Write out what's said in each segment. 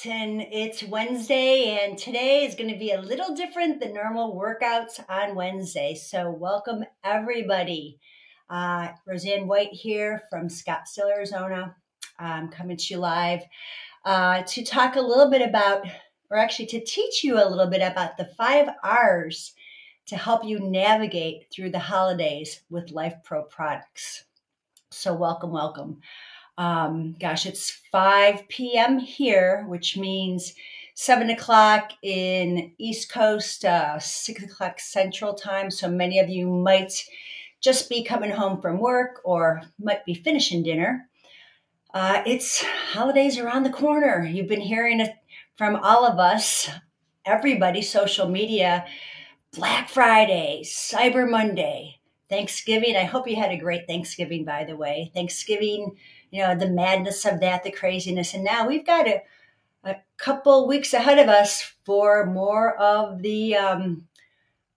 And it's Wednesday, and today is going to be a little different than normal workouts on Wednesday. So, welcome everybody. Roseann White here from Scottsdale, Arizona. I'm coming to you live to talk a little bit about, or actually to teach you a little bit about the 5 R's to help you navigate through the holidays with Life Pro products. So, welcome. It's 5 p.m. here, which means 7 o'clock in East Coast, 6 o'clock Central Time. So many of you might just be coming home from work or might be finishing dinner. It's holidays around the corner. You've been hearing it from all of us, everybody, social media, Black Friday, Cyber Monday, Thanksgiving. I hope you had a great Thanksgiving, by the way. Thanksgiving, the madness of that, the craziness. And now we've got a couple weeks ahead of us for more of the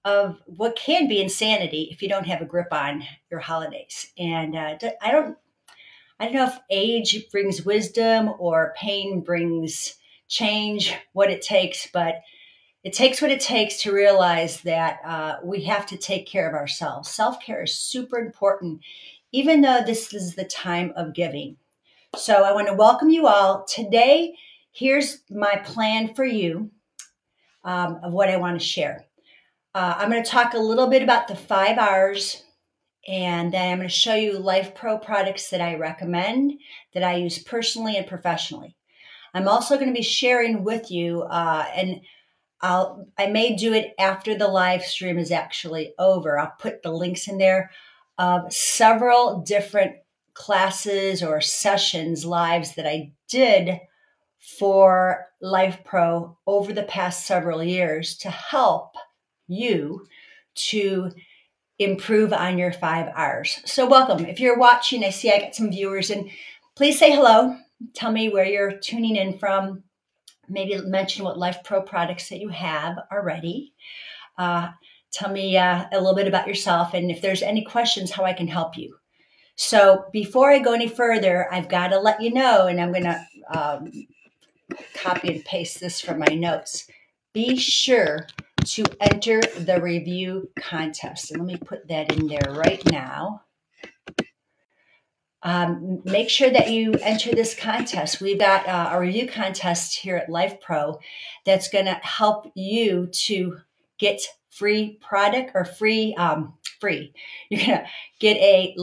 of what can be insanity if you don't have a grip on your holidays. And I don't know if age brings wisdom or pain brings change, what it takes, but it takes what it takes to realize that we have to take care of ourselves. Self-care is super important, even though this is the time of giving. So I want to welcome you all. Today, here's my plan for you of what I want to share. I'm going to talk a little bit about the 5 R's, and then I'm going to show you Life Pro products that I recommend, that I use personally and professionally. I'm also going to be sharing with you, and I may do it after the live stream is actually over. I'll put the links in there of several different classes or sessions, lives that I did for Life Pro over the past several years to help you to improve on your 5 R's. So welcome. If you're watching, I see I got some viewers, and please say hello. Tell me where you're tuning in from. Maybe mention what Life Pro products that you have already. Tell me a little bit about yourself, and if there's any questions, how I can help you. So before I go any further, I've got to let you know, and I'm going to copy and paste this from my notes. Be sure to enter the review contest. And let me put that in there right now. Make sure that you enter this contest. We've got a review contest here at Life Pro that's going to help you to get free product or free. You're going to get a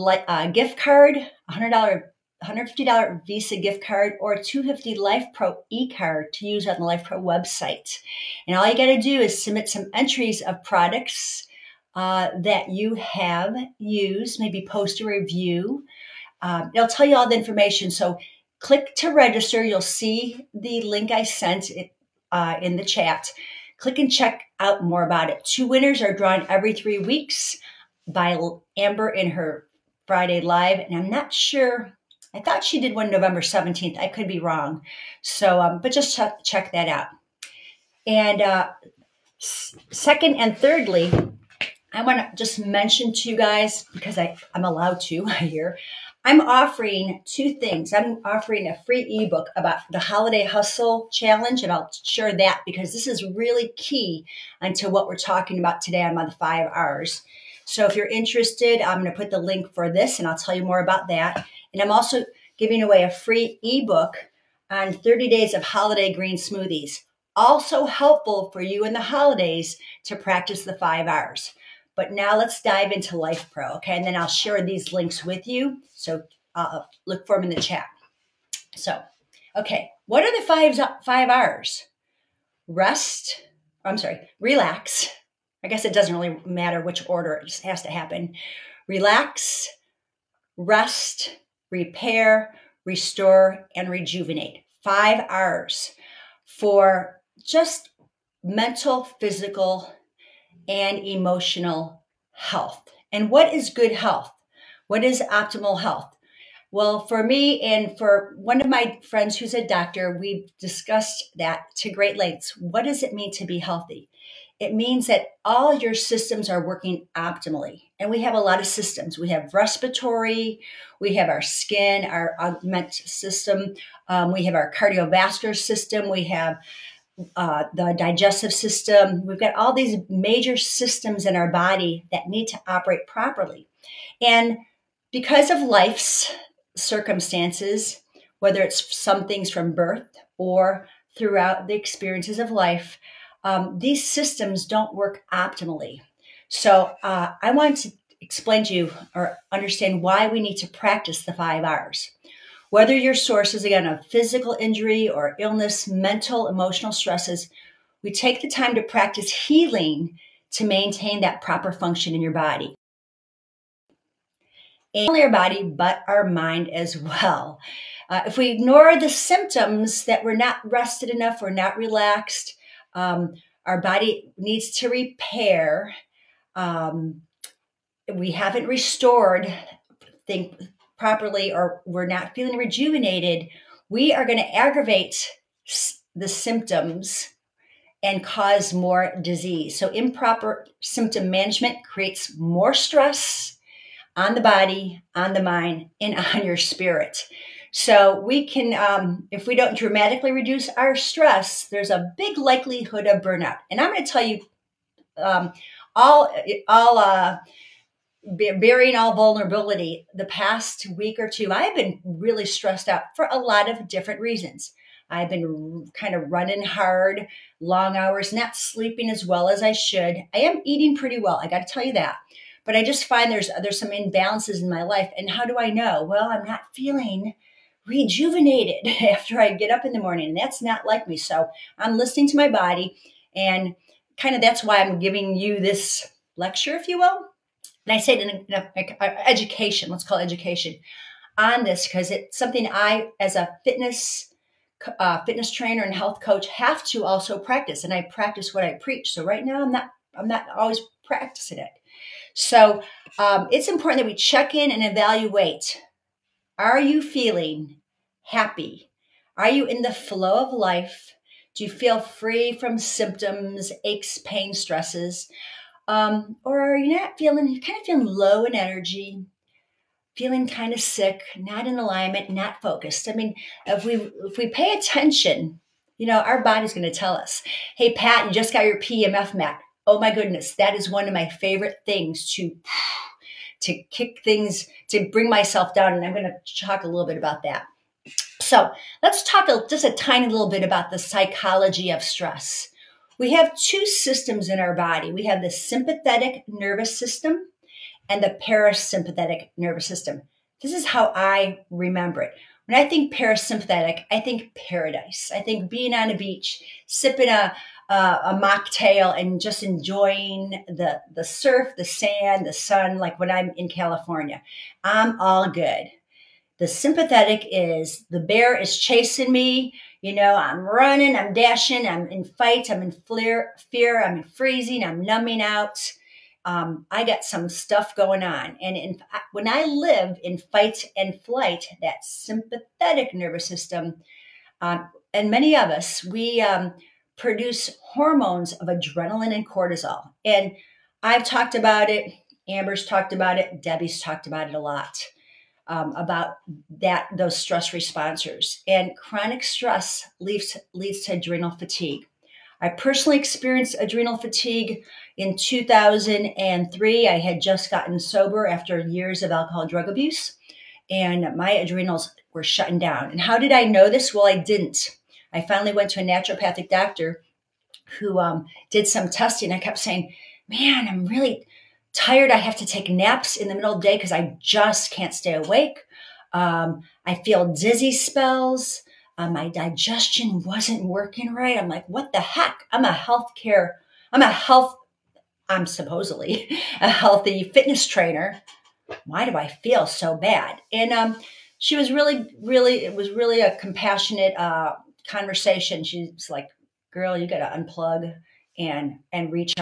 gift card, $150 Visa gift card, or a $250 Life Pro e-card to use on the Life Pro website. And all you got to do is submit some entries of products that you have used, maybe post a review. It'll tell you all the information. So click to register. You'll see the link I sent in the chat. Click and check out more about it. 2 winners are drawn every 3 weeks by Amber in her Friday Live. And I'm not sure. I thought she did one November 17th. I could be wrong. So, but just check that out. And second and thirdly, I want to just mention to you guys, because I'm allowed to here, I'm offering 2 things. I'm offering a free ebook about the Holiday Hustle Challenge, and I'll share that because this is really key onto what we're talking about today on the 5 R's. So if you're interested, I'm going to put the link for this, and I'll tell you more about that. And I'm also giving away a free ebook on 30 days of holiday green smoothies. Also helpful for you in the holidays to practice the 5 R's. But now let's dive into Life Pro, okay? And then I'll share these links with you. So look for them in the chat. So, okay, what are the 5 R's? Relax. I guess it doesn't really matter which order, it just has to happen. Relax, rest, repair, restore, and rejuvenate. 5 R's for just mental, physical, and emotional health. And what is good health? What is optimal health? Well, for me and for one of my friends who's a doctor, we've discussed that to great lengths. What does it mean to be healthy? It means that all your systems are working optimally. And we have a lot of systems. We have respiratory, we have our skin, our augment system, we have our cardiovascular system, we have the digestive system. We've got all these major systems in our body that need to operate properly. And because of life's circumstances, whether it's some things from birth or throughout the experiences of life, these systems don't work optimally. So I want to explain to you or understand why we need to practice the 5 R's. Whether your source is, again, a physical injury or illness, mental, emotional stresses, we take the time to practice healing to maintain that proper function in your body. And not only our body, but our mind as well. If we ignore the symptoms that we're not rested enough, we're not relaxed, our body needs to repair, we haven't restored things properly, or we're not feeling rejuvenated, we are going to aggravate the symptoms and cause more disease. So improper symptom management creates more stress on the body, on the mind, and on your spirit. So we can, if we don't dramatically reduce our stress, there's a big likelihood of burnout. And I'm going to tell you, bearing all vulnerability, the past week or two, I've been really stressed out for a lot of different reasons. I've been kind of running hard, long hours, not sleeping as well as I should. I am eating pretty well, I got to tell you that. But I just find there's some imbalances in my life. And how do I know? Well, I'm not feeling rejuvenated after I get up in the morning, and that's not like me. So I'm listening to my body, and kind of that's why I'm giving you this lecture, if you will. And I say it in education, let's call it education, on this, because it's something I, as a fitness trainer and health coach, have to also practice. And I practice what I preach. So right now, I'm not always practicing it. So it's important that we check in and evaluate. Are you feeling happy? Are you in the flow of life? Do you feel free from symptoms, aches, pain, stresses? Or are you not feeling, you're kind of feeling low in energy, feeling kind of sick, not in alignment, not focused? I mean, if we pay attention, our body's going to tell us, hey, Pat, you just got your PEMF mat. Oh my goodness, that is one of my favorite things to kick things, to bring myself down. And I'm going to talk a little bit about that. So let's talk just a tiny little bit about the psychology of stress. We have 2 systems in our body. We have the sympathetic nervous system and the parasympathetic nervous system. This is how I remember it. When I think parasympathetic, I think paradise. I think being on a beach, sipping a mocktail and just enjoying the surf, the sand, the sun, like when I'm in California. I'm all good. The sympathetic is the bear is chasing me. I'm running, I'm dashing, I'm in fight, I'm in fear, I'm in freezing, I'm numbing out. I got some stuff going on. And when I live in fight and flight, that sympathetic nervous system, and many of us, we produce hormones of adrenaline and cortisol. And I've talked about it, Amber's talked about it, Debbie's talked about it a lot, about those stress responders. And chronic stress leads to adrenal fatigue. I personally experienced adrenal fatigue in 2003. I had just gotten sober after years of alcohol and drug abuse, and my adrenals were shutting down. And how did I know this? Well, I didn't. I finally went to a naturopathic doctor who did some testing. I kept saying, man, I'm really tired. I have to take naps in the middle of the day because I just can't stay awake. I feel dizzy spells. My digestion wasn't working right. I'm like, what the heck? I'm supposedly a healthy fitness trainer. Why do I feel so bad? And she was it was really a compassionate conversation. She's like, girl, you got to unplug and reach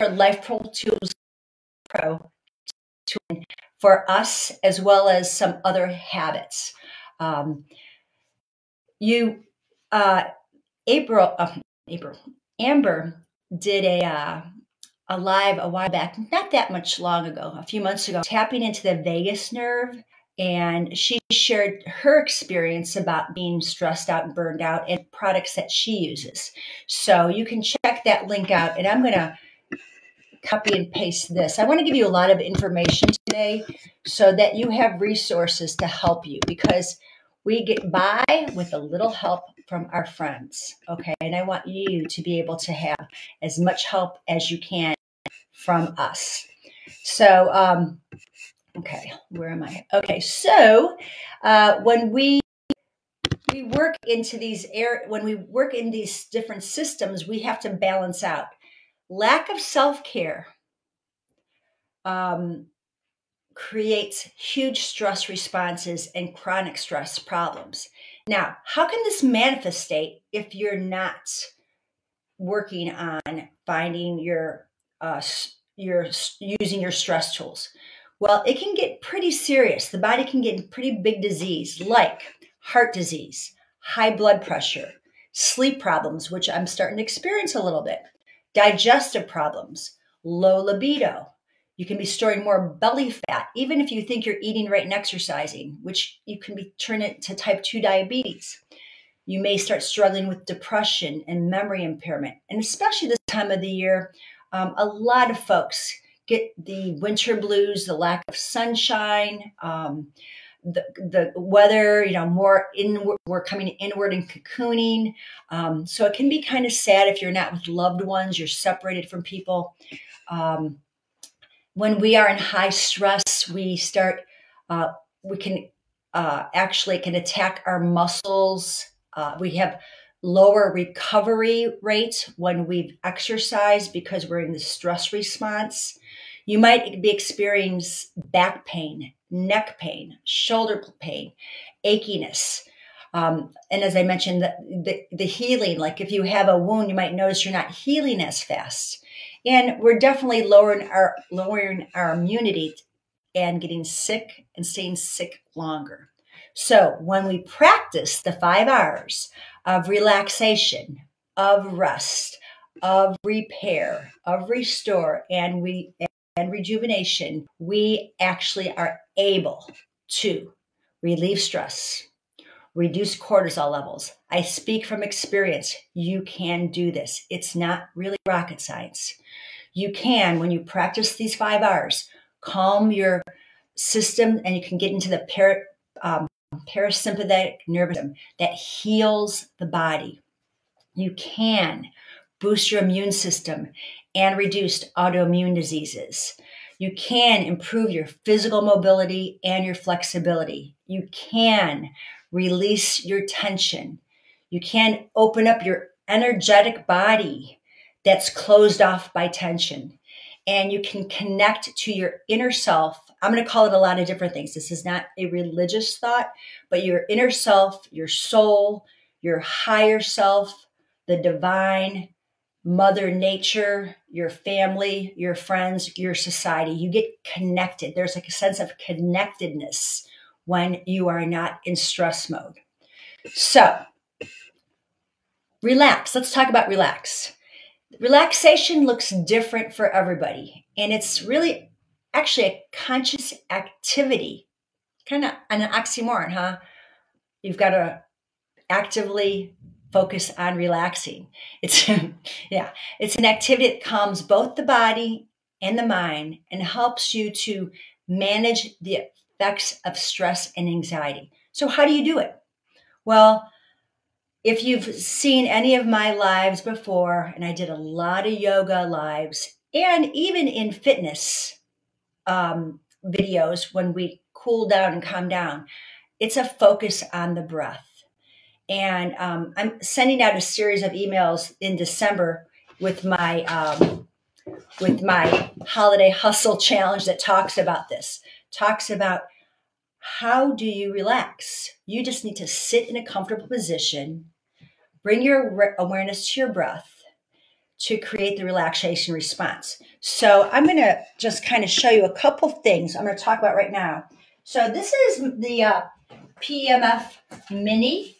out. Life Pro Tools Pro for us, as well as some other habits. You, April, Amber did a live a while back, not that much long ago, a few months ago, tapping into the vagus nerve. And she shared her experience about being stressed out and burned out and products that she uses. So you can check that link out. And I'm going to copy and paste this. I want to give you a lot of information today so that you have resources to help you, because we get by with a little help from our friends. Okay. And I want you to be able to have as much help as you can from us. So, okay, where am I? Okay, so when we work into these when we work in these different systems, we have to balance out. Lack of self-care creates huge stress responses and chronic stress problems. Now, how can this manifestate if you're not working on finding your using your stress tools? Well, it can get pretty serious. The body can get pretty big disease like heart disease, high blood pressure, sleep problems, which I'm starting to experience a little bit, digestive problems, low libido. You can be storing more belly fat, even if you think you're eating right and exercising, which you can be turn it to type 2 diabetes. You may start struggling with depression and memory impairment. And especially this time of the year, a lot of folks get the winter blues, the lack of sunshine, the weather, more inward, we're coming inward and cocooning. So it can be kind of sad if you're not with loved ones, you're separated from people. When we are in high stress, we can actually can attack our muscles. We have lower recovery rates when we've exercised because we're in the stress response. You might be experiencing back pain, neck pain, shoulder pain, achiness. And as I mentioned, the healing, like if you have a wound, you might notice you're not healing as fast. And we're definitely lowering our immunity and getting sick and staying sick longer. So when we practice the 5 hours of relaxation, of rest, of repair, of restore, and rejuvenation, we actually are able to relieve stress, reduce cortisol levels. I speak from experience. You can do this. It's not really rocket science. You can, when you practice these 5 hours, calm your system, and you can get into the parasympathetic nervous system that heals the body. You can boost your immune system and reduce autoimmune diseases. You can improve your physical mobility and your flexibility. You can release your tension. You can open up your energetic body that's closed off by tension. And you can connect to your inner self. I'm going to call it a lot of different things. This is not a religious thought, but your inner self, your soul, your higher self, the divine, Mother Nature, your family, your friends, your society. You get connected. There's like a sense of connectedness when you are not in stress mode. So, relax. Let's talk about relax. Relaxation looks different for everybody, and it's really actually a conscious activity. Kind of an oxymoron, huh? You've got to actively focus on relaxing. It's it's an activity that calms both the body and the mind and helps you to manage the effects of stress and anxiety. So how do you do it? Well, if you've seen any of my lives before, and I did a lot of yoga lives, and even in fitness videos when we cool down and calm down, it's a focus on the breath. And I'm sending out a series of emails in December with my holiday hustle challenge that talks about this. Talks about how do you relax? You just need to sit in a comfortable position, bring your awareness to your breath, to create the relaxation response. So I'm going to just kind of show you a couple things I'm going to talk about right now. So this is the PEMF Mini.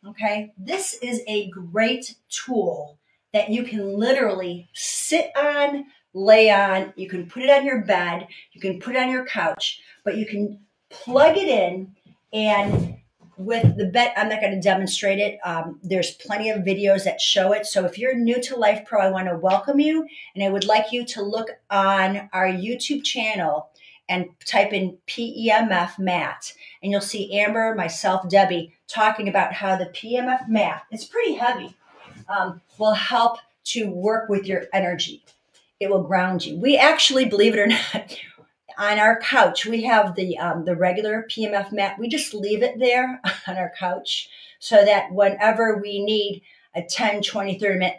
Okay, this is a great tool that you can literally sit on, lay on. You can put it on your bed, you can put it on your couch, but you can plug it in. And with the bed, I'm not going to demonstrate it. There's plenty of videos that show it. So if you're new to Life Pro, I want to welcome you, and I would like you to look on our YouTube channel and type in PEMF mat, and you'll see Amber, myself, Debbie talking about how the PEMF mat, it's pretty heavy, will help to work with your energy. It will ground you. We actually, believe it or not, on our couch, we have the regular PEMF mat. We just leave it there on our couch so that whenever we need a 10, 20, 30 minute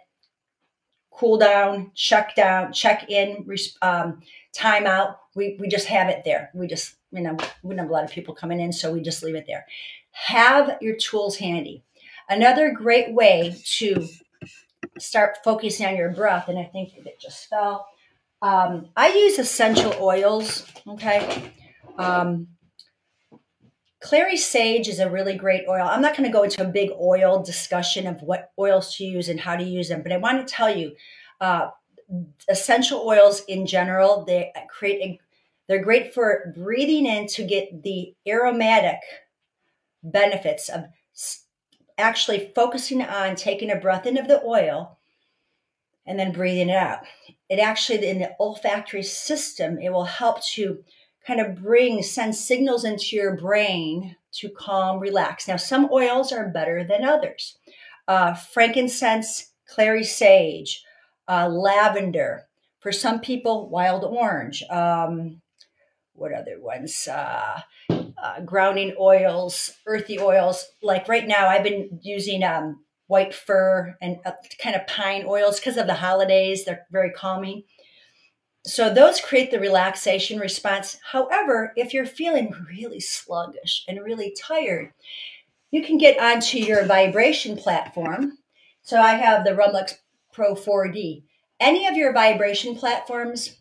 cool down, check in, time out, we just have it there. We just, we don't have a lot of people coming in, so we just leave it there. Have your tools handy. Another great way to start focusing on your breath, and I think it just fell. I use essential oils, okay? Clary sage is a really great oil. I'm not going to go into a big oil discussion of what oils to use and how to use them, but I want to tell you, essential oils in general, they're great for breathing in to get the aromatic benefits of actually focusing on taking a breath into the oil and then breathing it out. It actually, in the olfactory system, it will help to kind of send signals into your brain to calm, relax. Now, some oils are better than others. Frankincense, clary sage, lavender. For some people, wild orange. What other ones? Grounding oils, earthy oils. Like right now, I've been using white fir and kind of pine oils because of the holidays. They're very calming. So those create the relaxation response. However, if you're feeling really sluggish and really tired, you can get onto your vibration platform. So I have the Rumlux Pro 4D. Any of your vibration platforms,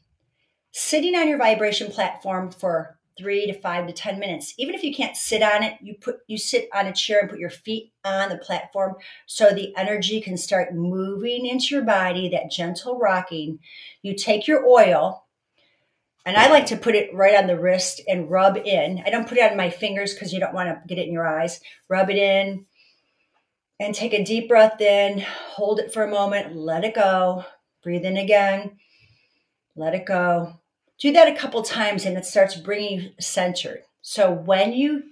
sitting on your vibration platform for 3 to 5 to 10 minutes. Even if you can't sit on it, you sit on a chair and put your feet on the platform so the energy can start moving into your body, that gentle rocking. You take your oil, and I like to put it right on the wrist and rub in. I don't put it on my fingers because you don't want to get it in your eyes. Rub it in and take a deep breath in. Hold it for a moment. Let it go. Breathe in again. Let it go. Do that a couple times and it starts bringing you centered. So when you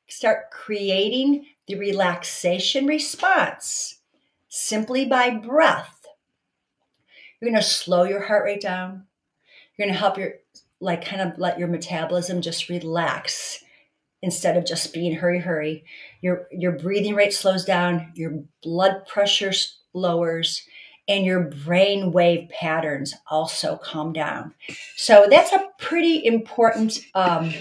start creating the relaxation response simply by breath, you're going to slow your heart rate down. You're going to help kind of let your metabolism just relax instead of just being hurry. Your breathing rate slows down, your blood pressure lowers, and your brain wave patterns also calm down. So that's a pretty important and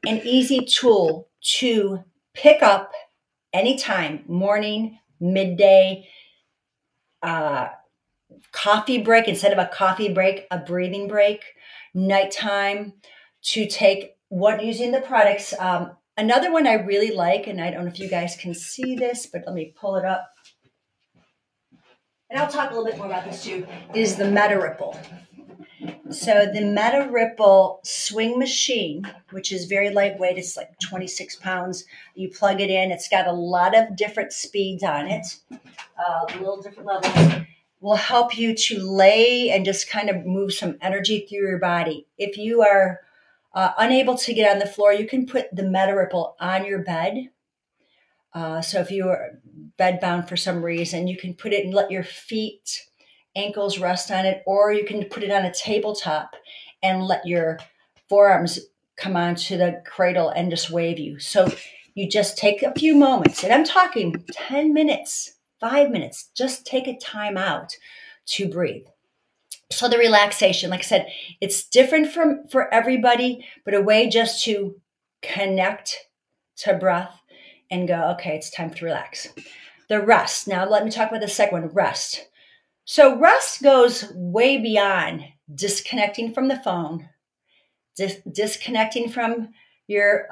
easy tool to pick up anytime, morning, midday, coffee break, instead of a coffee break, a breathing break, nighttime, to take using the products. Another one I really like, and I don't know if you guys can see this, but let me pull it up. And I'll talk a little bit more about this too, is the Meta Ripple. So the Meta Ripple swing machine, which is very lightweight, it's like 26 pounds. You plug it in, it's got a lot of different speeds on it, little different levels, will help you to lay and just kind of move some energy through your body. If you are unable to get on the floor, you can put the Meta Ripple on your bed. So if you are bedbound for some reason, you can put it and let your feet, ankles rest on it, or you can put it on a tabletop and let your forearms come onto the cradle and just wave you. So you just take a few moments, and I'm talking 10 minutes, 5 minutes, just take a time out to breathe. So the relaxation, like I said, it's different for everybody, but a way just to connect to breath and go, okay, it's time to relax. The rest. Now let me talk about the second one, rest. So rest goes way beyond disconnecting from the phone, disconnecting from your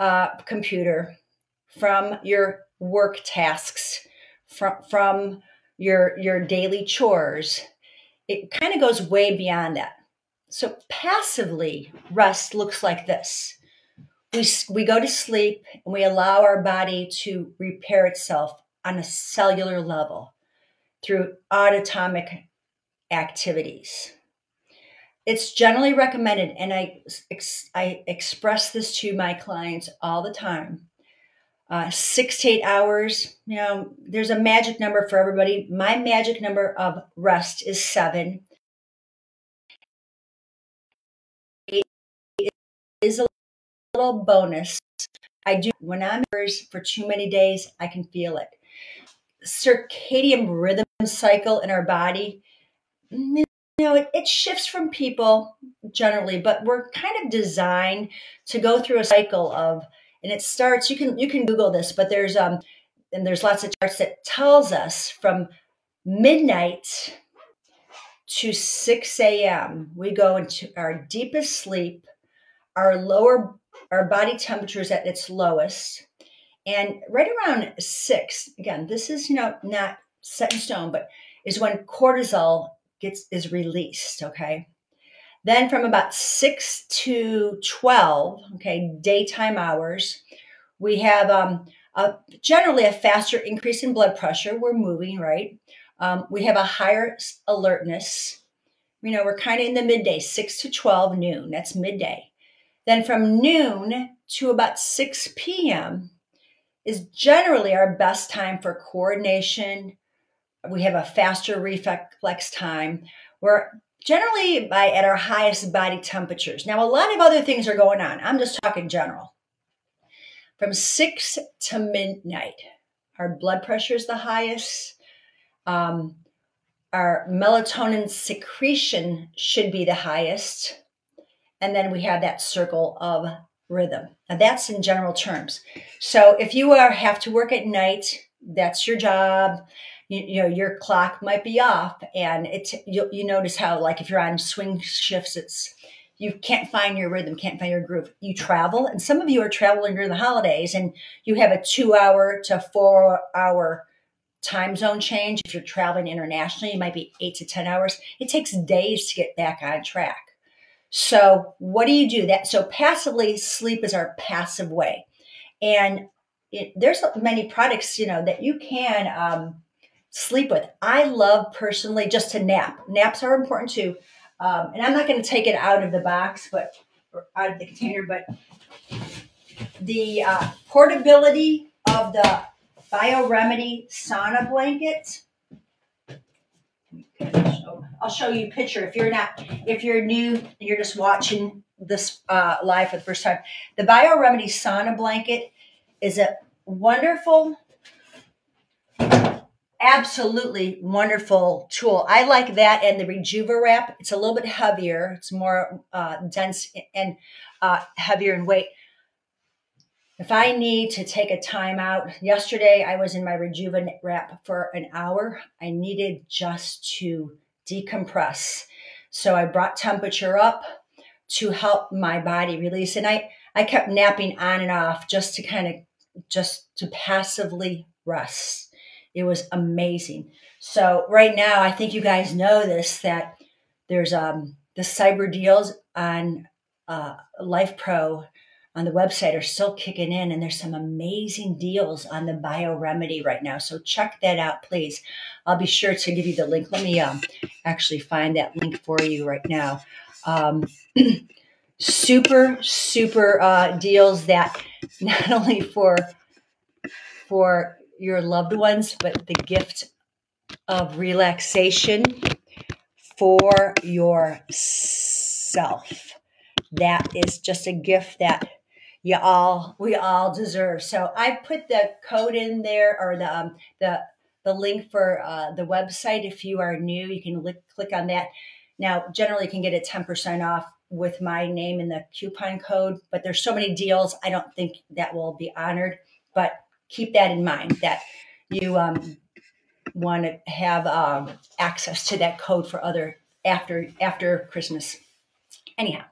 computer, from your work tasks, from your daily chores. It kind of goes way beyond that. So passively, rest looks like this. We go to sleep and we allow our body to repair itself on a cellular level through autonomic activities. It's generally recommended, and I express this to my clients all the time. 6 to 8 hours, there's a magic number for everybody. My magic number of rest is 7. 8 is a little bonus. I do, when I'm for too many days, I can feel it. Circadian rhythm cycle in our body, it shifts from people generally, but we're kind of designed to go through a cycle of, and it starts, you can Google this, but there's lots of charts that tells us from midnight to 6 a.m. we go into our deepest sleep, our body temperature is at its lowest. And right around 6, again, this is not set in stone, but is when cortisol is released, okay? Then from about 6 to 12, okay, daytime hours, we have generally a faster increase in blood pressure. We're moving, right? We have a higher alertness. We're kind of in the midday, 6 to 12 noon. That's midday. Then from noon to about 6 p.m. is generally our best time for coordination. We have a faster reflex time. We're generally at our highest body temperatures. Now, a lot of other things are going on. I'm just talking general. From 6 to midnight, our blood pressure is the highest. Our melatonin secretion should be the highest. And then we have that circle of rhythm. Now that's in general terms. So if you have to work at night, that's your job. Your clock might be off, and you notice how, like, if you're on swing shifts, you can't find your rhythm, can't find your groove. You travel, and some of you are traveling during the holidays, and you have a 2-hour to 4-hour time zone change. If you're traveling internationally, it might be 8 to 10 hours. It takes days to get back on track. So what do you do? So passively, sleep is our passive way. And there's many products, that you can sleep with. I love personally just to nap. Naps are important too. And I'm not going to take it out of the box, or out of the container, but the portability of the BioRemedy sauna blanket. I'll show you a picture if you're new and you're just watching this live for the first time. The BioRemedy sauna blanket is a wonderful, absolutely wonderful tool. I like that and the Rejuva wrap. It's a little bit heavier. It's more dense and heavier in weight. If I need to take a time out, yesterday I was in my Rejuva wrap for an hour. I needed just to decompress. So I brought temperature up to help my body release. And I kept napping on and off just to passively rest. It was amazing. So right now, I think you guys know this, that there's the cyber deals on Life Pro on the website are still kicking in, and there's some amazing deals on the BioRemedy right now. So check that out, please. I'll be sure to give you the link. Let me actually find that link for you right now. Super deals that not only for your loved ones, but the gift of relaxation for yourself. That is just a gift that we all deserve. So I put the code in there, or the link for the website. If you are new, you can click on that. Now, generally, you can get a 10% off with my name in the coupon code, but there's so many deals, I don't think that will be honored. But keep that in mind, that you want to have access to that code for after Christmas. Anyhow,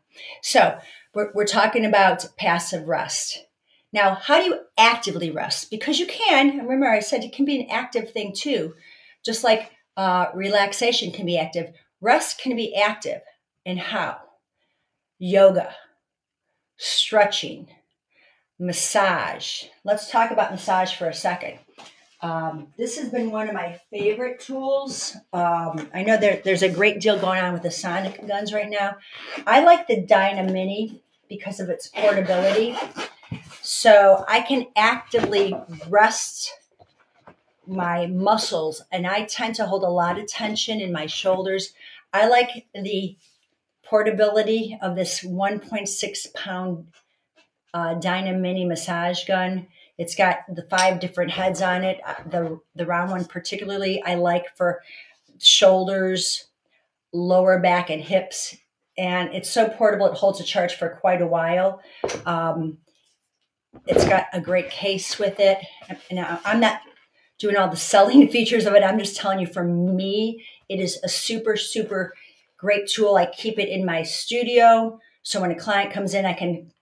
so we're talking about passive rest. Now, how do you actively rest? Because you can, remember I said it can be an active thing too, just like relaxation can be active. Rest can be active. And how? Yoga, stretching, massage. Let's talk about massage for a second. This has been one of my favorite tools. I know there's a great deal going on with the Sonic guns right now. I like the Dyna Mini because of its portability. So I can actively rest my muscles, and I tend to hold a lot of tension in my shoulders. I like the portability of this 1.6 pound Dyna Mini massage gun. It's got the 5 different heads on it. The round one particularly I like for shoulders, lower back, and hips. And it's so portable, it holds a charge for quite a while. It's got a great case with it. Now, I'm not doing all the selling features of it. I'm just telling you, for me, it is a super, super great tool. I keep it in my studio, so when a client comes in, I can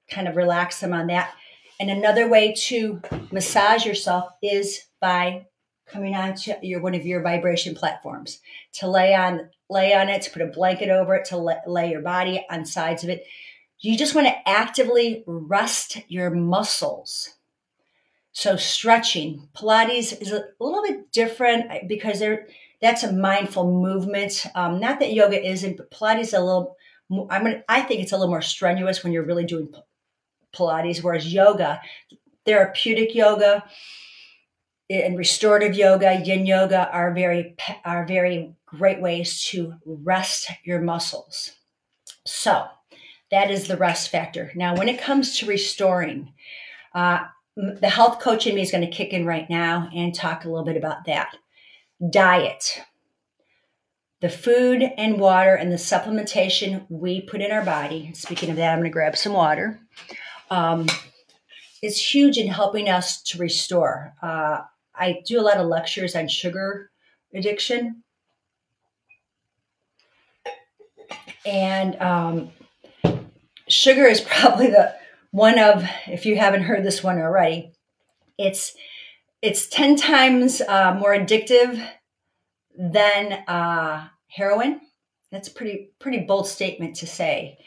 kind of relax them on that. And another way to massage yourself is by coming onto one of your vibration platforms, to lay on it, to put a blanket over it, to lay your body on sides of it. You just want to actively rest your muscles. So stretching, Pilates is a little bit different because that's a mindful movement. Not that yoga isn't, but Pilates is a little. I think it's a little more strenuous when you're really doing Pilates, whereas yoga, therapeutic yoga, and restorative yoga, yin yoga are very great ways to rest your muscles. So that is the rest factor. Now, when it comes to restoring, the health coach in me is going to kick in right now and talk a little bit about that. Diet. The food and water and the supplementation we put in our body, speaking of that, I'm going to grab some water, is huge in helping us to restore. I do a lot of lectures on sugar addiction. And sugar is probably the one of, if you haven't heard this one already, it's 10 times more addictive than heroin. That's a pretty bold statement to say.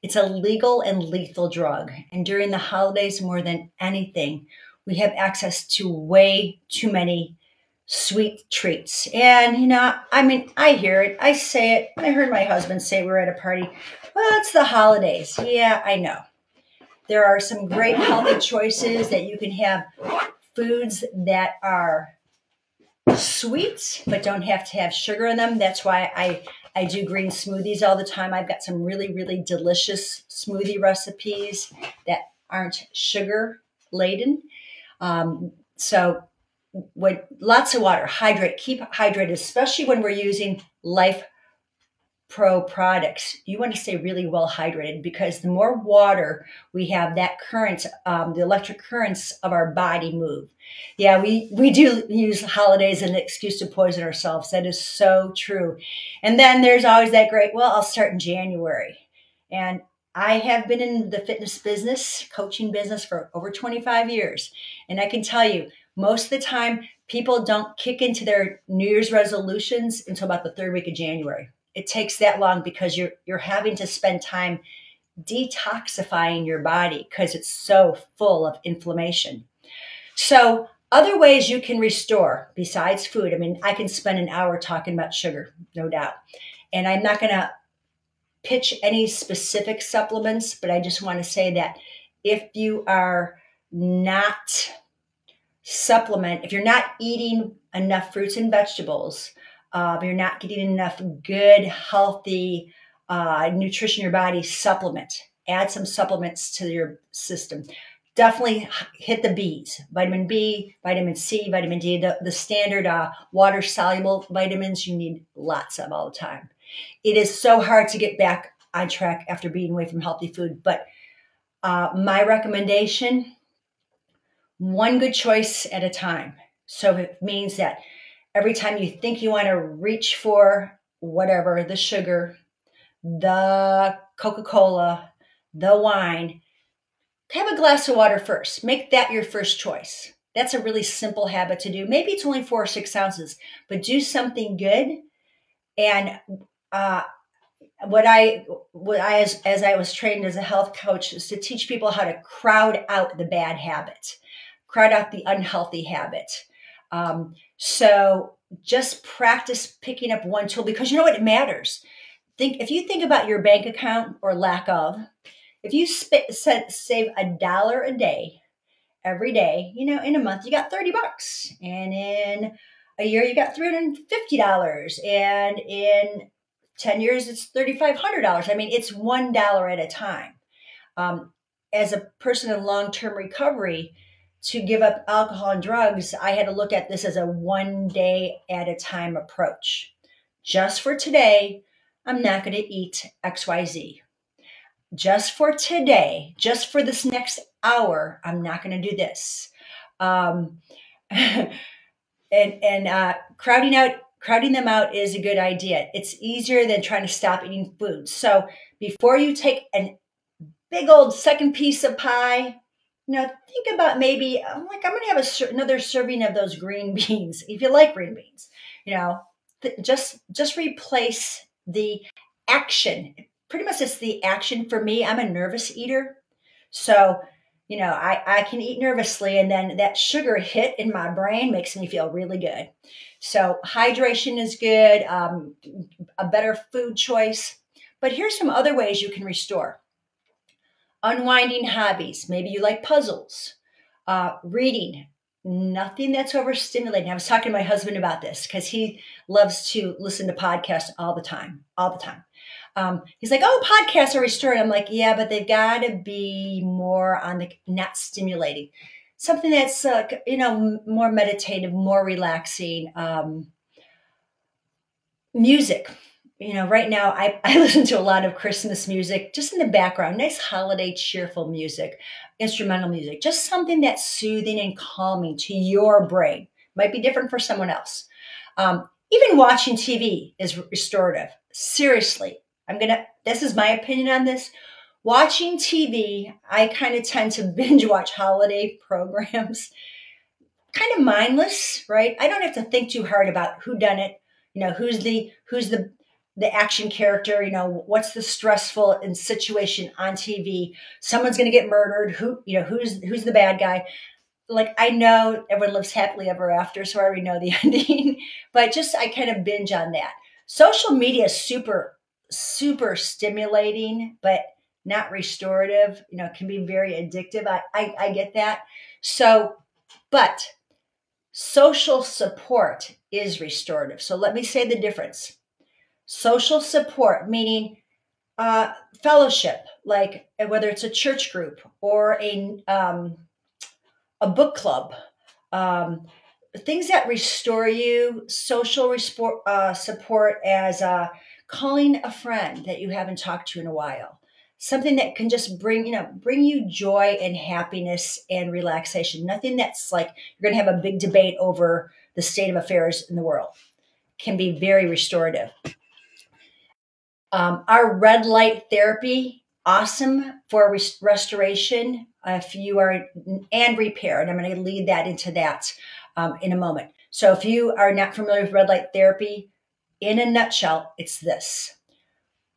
It's a legal and lethal drug. And during the holidays, more than anything, we have access to way too many sweet treats. And, I hear it. I say it. I heard my husband say, we were at a party, well, it's the holidays. Yeah, I know. There are some great healthy choices that you can have, foods that are sweet but don't have to have sugar in them. That's why I do green smoothies all the time. I've got some really, really delicious smoothie recipes that aren't sugar laden. So lots of water, keep hydrated, especially when we're using Life Pro products. You want to stay really well hydrated, because the more water we have, that current, the electric currents of our body move. Yeah, we do use holidays as an excuse to poison ourselves. That is so true. And then there's always that great, well, I'll start in January. And I have been in the fitness business, coaching business for over 25 years. And I can tell you, most of the time, people don't kick into their New Year's resolutions until about the 3rd week of January. It takes that long because you're having to spend time detoxifying your body because it's so full of inflammation. So other ways you can restore besides food. I mean, I can spend an hour talking about sugar, no doubt. And I'm not going to pitch any specific supplements, but I just want to say that if you are not if you're not eating enough fruits and vegetables, you're not getting enough good, healthy nutrition in your body, add some supplements to your system. Definitely hit the B's, vitamin B, vitamin C, vitamin D, the standard water-soluble vitamins you need lots of all the time. It is so hard to get back on track after being away from healthy food, but my recommendation, one good choice at a time. So it means that Every time you think you want to reach for whatever, the sugar, the Coca-Cola, the wine, have a glass of water first. Make that your first choice. That's a really simple habit to do. Maybe it's only 4 or 6 ounces, but do something good. And uh, as I was trained as a health coach, is to teach people how to crowd out the bad habit, crowd out the unhealthy habit. So just practice picking up one tool, because you know what, it matters. If you think about your bank account, or lack of, if you save $1 a day, every day, in a month, you got $30. And in a year, you got $350. And in 10 years, it's $3,500. I mean, it's $1 at a time. As a person in long-term recovery, to give up alcohol and drugs, I had to look at this as a 1 day at a time approach. Just for today, I'm not going to eat XYZ. Just for today, just for this next hour, I'm not going to do this. Crowding them out is a good idea. It's easier than trying to stop eating food. So before you take a big old second piece of pie, think about maybe, I'm going to have another serving of those green beans. If you like green beans, just replace the action. Pretty much it's the action for me. I'm a nervous eater. So, I can eat nervously, and then that sugar hit in my brain makes me feel really good. So hydration is good, a better food choice. But here's some other ways you can restore. Unwinding hobbies. Maybe you like puzzles. Reading. Nothing that's overstimulating. I was talking to my husband about this because he loves to listen to podcasts all the time. He's like, oh, podcasts are restoring. I'm like, yeah, but they've got to be more on the not stimulating. Something that's, more meditative, more relaxing. Music. Right now I listen to a lot of Christmas music just in the background, nice holiday, cheerful music, instrumental music, just something that's soothing and calming to your brain. Might be different for someone else. Even watching TV is restorative. Seriously. This is my opinion on this. Watching TV, I kind of tend to binge watch holiday programs. Kind of mindless, right? I don't have to think too hard about who done it. Who's the action character, what's the stressful situation on TV. Someone's going to get murdered. Who's the bad guy? Like, I know everyone lives happily ever after, so I already know the ending, but I kind of binge on that. Social media is super, super stimulating, but not restorative. Can be very addictive. I get that. But social support is restorative. So let me say the difference. Social support, meaning fellowship, like whether it's a church group or a book club, things that restore you. Social support as calling a friend that you haven't talked to in a while. Something that can just bring you joy and happiness and relaxation. Nothing that's like you're going to have a big debate over the state of affairs in the world. Can be very restorative. Our red light therapy, awesome for restoration if you are, and repair. And I'm going to lead that into that in a moment. So if you are not familiar with red light therapy, in a nutshell, it's this.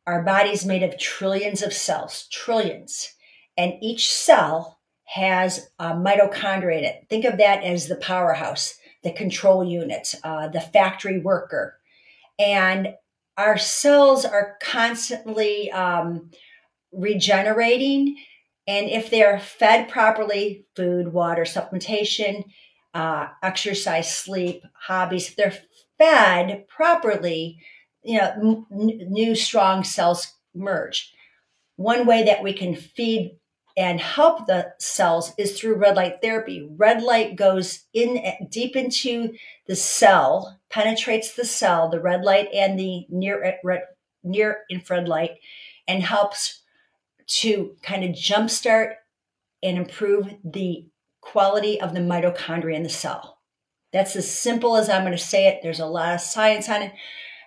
Our body's made of trillions of cells, trillions. And each cell has a mitochondria in it. Think of that as the powerhouse, the control unit, the factory worker. And our cells are constantly regenerating. And if they are fed properly, food, water, supplementation, exercise, sleep, hobbies, if they're fed properly, new strong cells merge. One way that we can feed and help the cells is through red light therapy. Red light goes in deep into the cell, penetrates the cell, the red light and the near infrared light, and helps to kind of jumpstart and improve the quality of the mitochondria in the cell. That's as simple as I'm going to say it. There's a lot of science on it.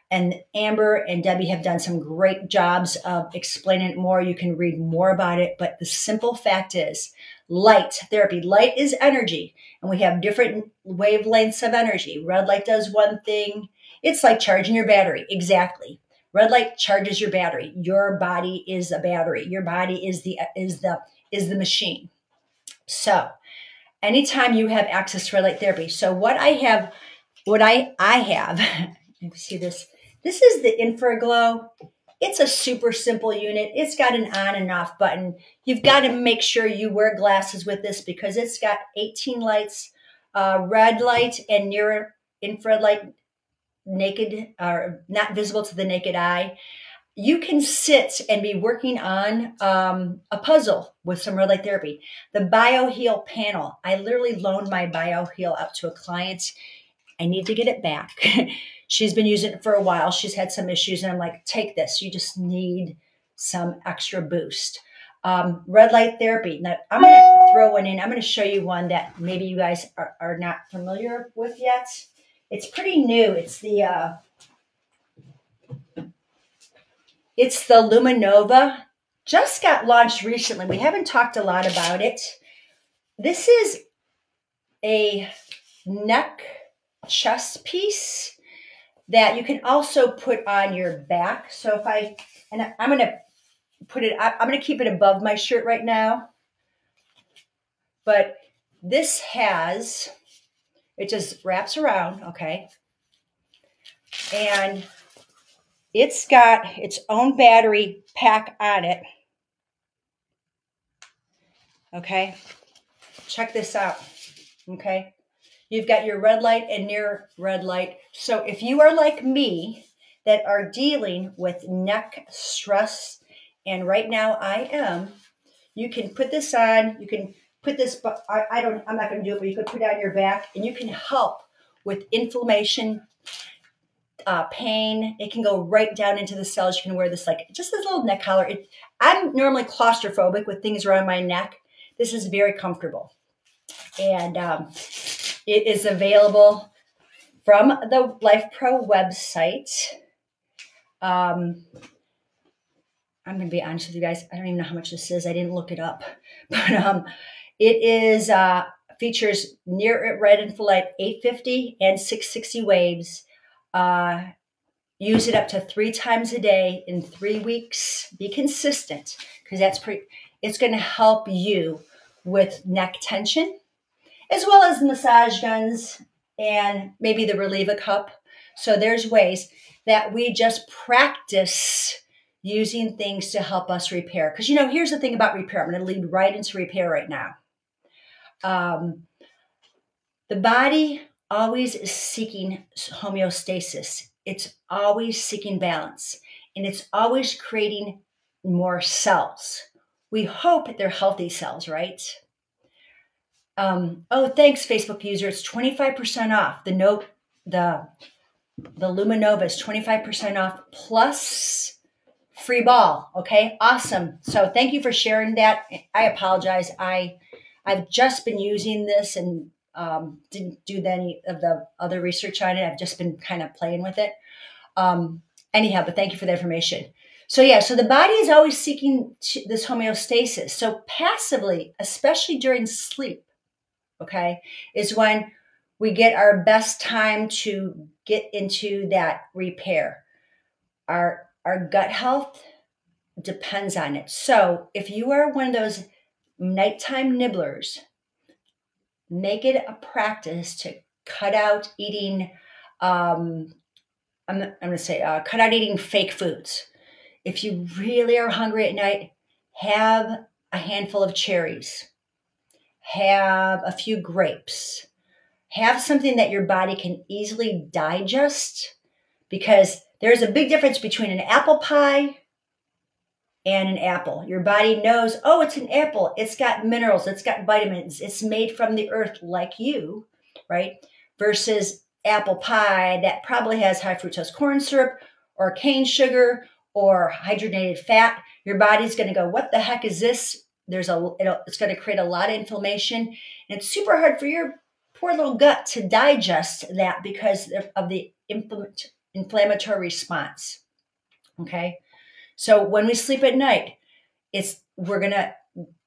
And Amber and Debbie have done some great jobs of explaining it more. You can read more about it. But the simple fact is light therapy. Light is energy. And we have different wavelengths of energy. Red light does one thing. It's like charging your battery. Exactly. Red light charges your battery. Your body is a battery. Your body is the machine. So anytime you have access to red light therapy. So what I have, you see this. This is the InfraGlow. It's a super simple unit. It's got an on and off button. You've got to make sure you wear glasses with this because it's got 18 lights, red light and near infrared light, naked or not visible to the naked eye. You can sit and be working on a puzzle with some red light therapy. The BioHeal panel. I literally loaned my BioHeal out to a client. I need to get it back. She's been using it for a while. She's had some issues, and I'm like, take this. You just need some extra boost. Red light therapy. Now, I'm going to throw one in. I'm going to show you one that maybe you guys are not familiar with yet. It's pretty new. It's the Luminova. Just got launched recently. We haven't talked a lot about it. This is a neck chest piece that you can also put on your back. So I'm going to keep it above my shirt right now. But this it just wraps around, okay? And it's got its own battery pack on it. Okay? Check this out, okay? You've got your red light and near red light. So if you are like me that are dealing with neck stress, and right now I am, you can put this on. You can put this, I'm not going to do it, but you could put it on your back and you can help with inflammation, pain. It can go right down into the cells. You can wear this just this little neck collar. I'm normally claustrophobic with things around my neck. This is very comfortable. And it is available from the Life Pro website. I'm going to be honest with you guys. I don't even know how much this is. I didn't look it up. But it is features near red infrared 850 and 660 waves. Use it up to 3 times a day in 3 weeks. Be consistent because it's going to help you with neck tension, as well as massage guns and maybe the Relieva cup. So there's ways that we just practice using things to help us repair. Because, here's the thing about repair. I'm going to lead right into repair right now. The body always is seeking homeostasis. It's always seeking balance. And it's always creating more cells. We hope they're healthy cells, right? Oh, thanks, Facebook user. It's 25% off. The Luminova is 25% off plus free ball. Okay, awesome. So thank you for sharing that. I apologize. I've just been using this and didn't do any of the other research on it. I've just been kind of playing with it. Anyhow, but thank you for the information. So yeah, so the body is always seeking this homeostasis. So passively, especially during sleep, okay, is when we get our best time to get into that repair. Our gut health depends on it. So if you are one of those nighttime nibblers, make it a practice to cut out eating, cut out eating fake foods. If you really are hungry at night, have a handful of cherries. Have a few grapes. Have something that your body can easily digest, because there's a big difference between an apple pie and an apple. Your body knows, oh, it's an apple. It's got minerals. It's got vitamins. It's made from the earth like you, right? Versus apple pie that probably has high fructose corn syrup or cane sugar or hydrogenated fat. Your body's going to go, what the heck is this? It's going to create a lot of inflammation, and it's super hard for your poor little gut to digest that because of the inflammatory response. Okay. So when we sleep at night, we're going to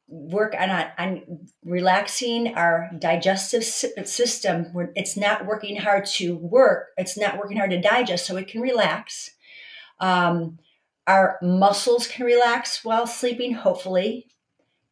work on relaxing our digestive system. It's not working hard to work. It's not working hard to digest, so it can relax. Our muscles can relax while sleeping, hopefully.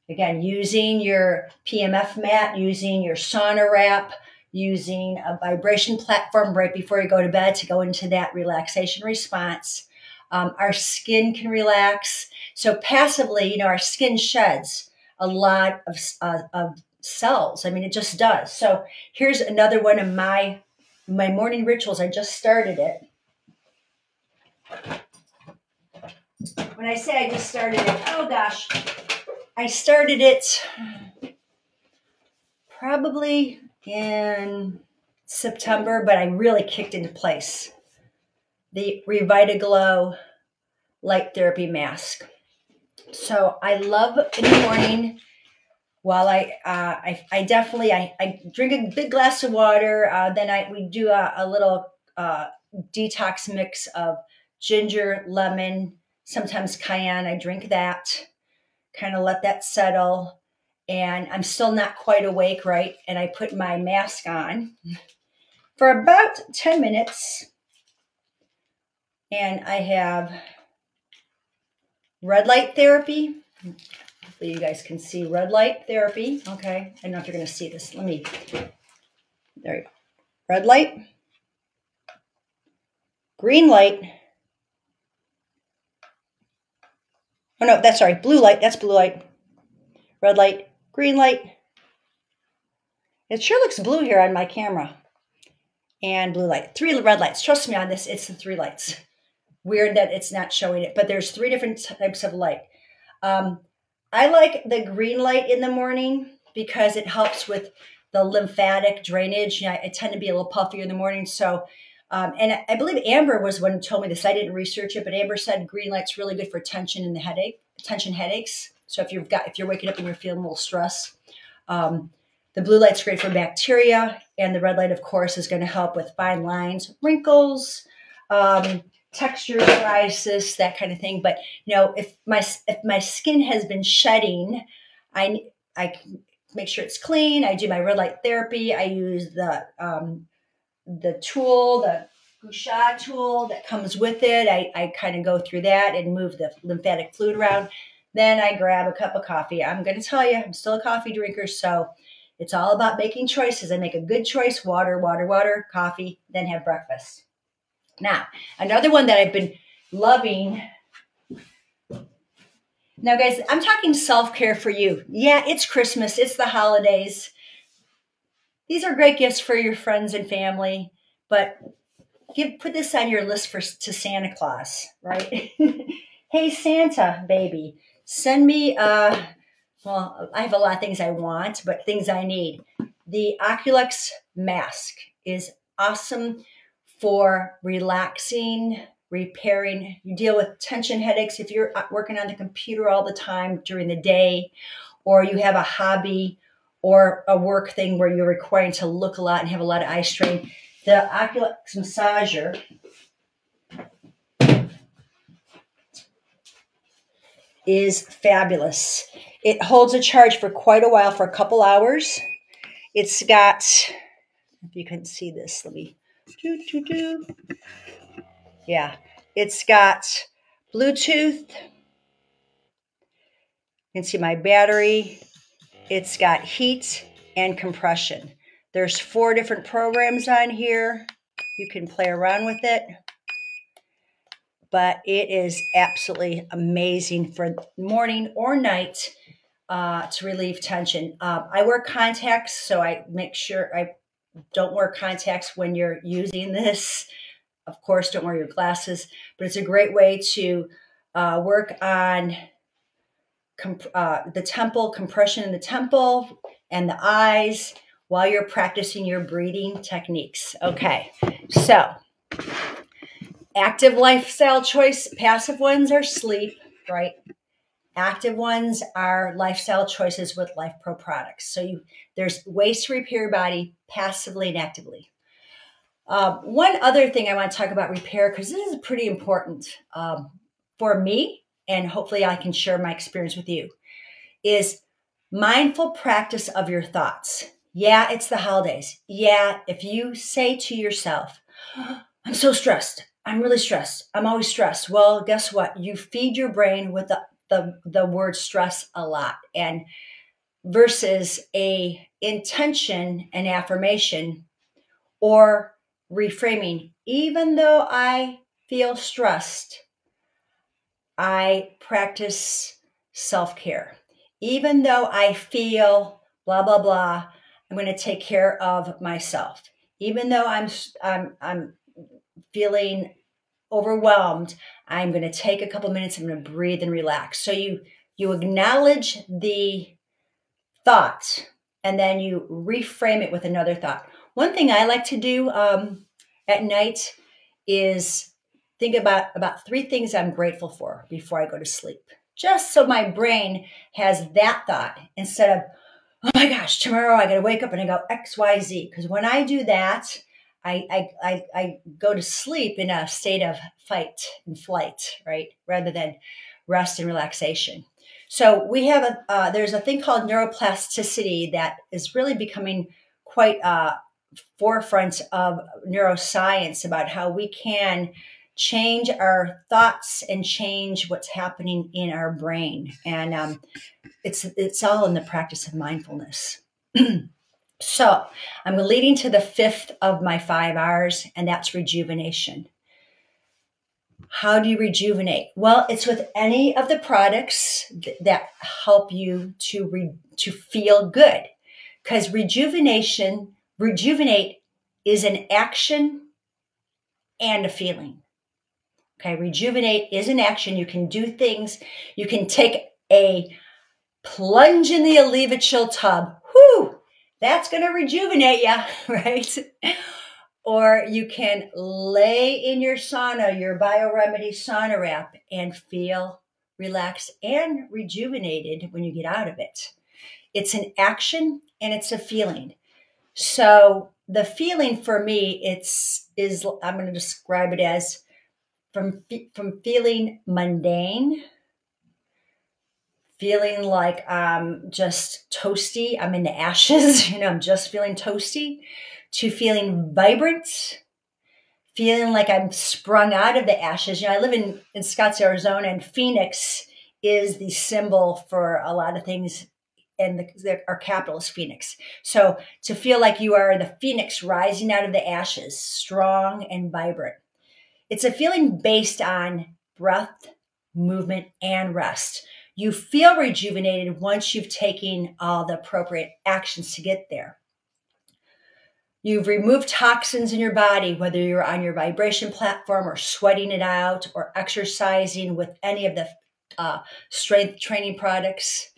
Again, using your PMF mat, using your sauna wrap, using a vibration platform right before you go to bed to go into that relaxation response. Our skin can relax. So passively, our skin sheds a lot of cells. I mean, it just does. So here's another one of my morning rituals. I just started it. When I say I just started it, oh gosh, I started it probably in September, but I really kicked into place. The Revitaglow Light Therapy Mask. So I love in the morning while I drink a big glass of water. Then we do a little detox mix of ginger, lemon, sometimes cayenne. I drink that, kind of let that settle. And I'm still not quite awake, right? And I put my mask on for about 10 minutes. And I have red light therapy. Hopefully you guys can see red light therapy. Okay. I don't know if you're going to see this. There you go. Red light. Green light. Oh, no, blue light. That's blue light. Red light. Green light. It sure looks blue here on my camera. And blue light. 3 red lights. Trust me on this. It's the 3 lights. Weird that it's not showing it, but there's 3 different types of light. I like the green light in the morning because it helps with the lymphatic drainage. I tend to be a little puffier in the morning. So, and I believe Amber was one who told me this. I didn't research it, but Amber said green light's really good for tension headaches. So if you're waking up and you're feeling a little stress, the blue light's great for bacteria, and the red light, of course, is going to help with fine lines, wrinkles, texture psoriasis, that kind of thing. But if my skin has been shedding, I make sure it's clean. I do my red light therapy. I use the tool, the gusha tool that comes with it. I kind of go through that and move the lymphatic fluid around. Then I grab a cup of coffee. I'm going to tell you, I'm still a coffee drinker, so it's all about making choices. I make a good choice: water, water, water, coffee, then have breakfast. Now, another one that I've been loving. Now, guys, I'm talking self-care for you. Yeah, it's Christmas. It's the holidays. These are great gifts for your friends and family, but put this on your list to Santa Claus, right? Hey, Santa, baby, send me, well, I have a lot of things I want, but things I need. The Oculux mask is awesome for relaxing, repairing. You deal with tension headaches if you're working on the computer all the time during the day, or you have a hobby or a work thing where you're required to look a lot and have a lot of eye strain. The Oculux massager is fabulous. It holds a charge for quite a while, for a couple hours. It's got, if you can see this, let me yeah, it's got Bluetooth. You can see my battery. It's got heat and compression. There's 4 different programs on here. You can play around with it. But it is absolutely amazing for morning or night to relieve tension. I wear contacts, so I make sure I don't wear contacts when you're using this. Of course, don't wear your glasses, but it's a great way to work on the temple, compression in the temple and the eyes while you're practicing your breathing techniques. Okay, so active lifestyle choice, passive ones are sleep, right? Active ones are lifestyle choices with Life Pro products. So there's ways to repair your body passively and actively. One other thing I want to talk about repair, because this is pretty important for me, and hopefully I can share my experience with you, is mindful practice of your thoughts. Yeah, it's the holidays. Yeah, if you say to yourself, I'm so stressed. I'm really stressed. I'm always stressed. Well, guess what? You feed your brain with the word stress a lot, and versus a intention and affirmation or reframing. Even though I feel stressed, I practice self-care. Even though I feel blah, blah, blah, I'm going to take care of myself. Even though I'm feeling overwhelmed, I'm going to take a couple minutes, I'm going to breathe and relax. So you acknowledge the thought and then you reframe it with another thought. One thing I like to do at night is think about 3 things I'm grateful for before I go to sleep. Just so my brain has that thought instead of, oh my gosh, tomorrow I got to wake up and I go X, Y, Z. Because when I do that, I go to sleep in a state of fight and flight, right? Rather than rest and relaxation. So we have there's a thing called neuroplasticity that is really becoming quite forefront of neuroscience about how we can change our thoughts and change what's happening in our brain. And it's all in the practice of mindfulness. So I'm leading to the 5th of my 5 R's, and that's rejuvenation. How do you rejuvenate? Well, it's with any of the products that help you to feel good, because rejuvenate is an action and a feeling. Okay, rejuvenate is an action. You can do things. You can take a plunge in the Aleva chill tub. Whoo, that's going to rejuvenate you, right? Or you can lay in your sauna, your BioRemedy sauna wrap, and feel relaxed and rejuvenated when you get out of it. It's an action and it's a feeling. So the feeling for me, is I'm going to describe it as from feeling mundane, feeling like I'm just toasty, I'm in the ashes, I'm just feeling toasty, to feeling vibrant, feeling like I'm sprung out of the ashes. I live in Scottsdale, Arizona, and Phoenix is the symbol for a lot of things, and our capital is Phoenix. So to feel like you are the phoenix rising out of the ashes, strong and vibrant. It's a feeling based on breath, movement, and rest. You feel rejuvenated once you've taken all the appropriate actions to get there. You've removed toxins in your body, whether you're on your vibration platform or sweating it out or exercising with any of the strength training products,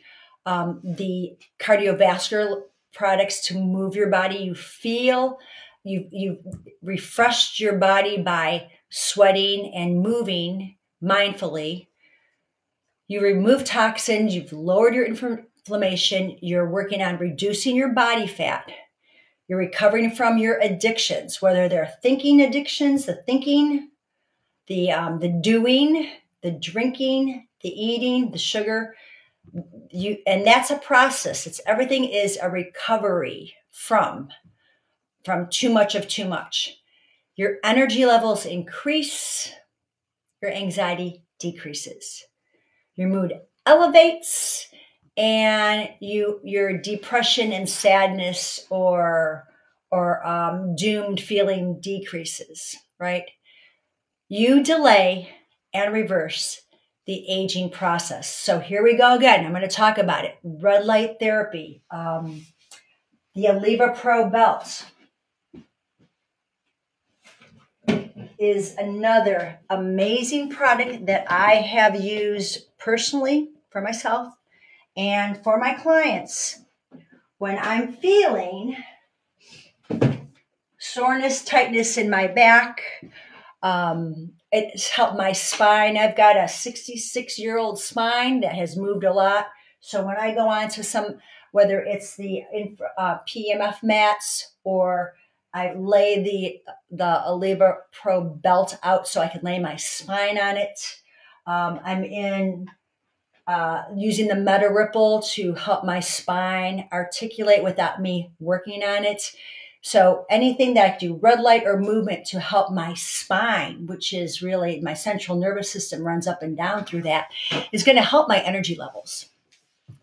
the cardiovascular products to move your body. You feel you've refreshed your body by sweating and moving mindfully. You remove toxins, you've lowered your inflammation, you're working on reducing your body fat. You're recovering from your addictions, whether they're thinking addictions, the thinking, the doing, the drinking, the eating, the sugar. And that's a process. Everything is a recovery from too much of too much. Your energy levels increase, your anxiety decreases. Your mood elevates, and your depression and sadness or doomed feeling decreases, right? You delay and reverse the aging process. So here we go again. I'm going to talk about it. Red light therapy, the Aleva Pro belt is another amazing product that I have used personally for myself and for my clients. When I'm feeling soreness, tightness in my back, It's helped my spine. I've got a 66-year-old spine that has moved a lot. So when I go on to some, whether it's the PMF mats or I lay the Aleva Pro belt out so I can lay my spine on it. I'm in using the Meta Ripple to help my spine articulate without me working on it. So anything that I do, red light or movement to help my spine, which is really my central nervous system runs up and down through that, is going to help my energy levels.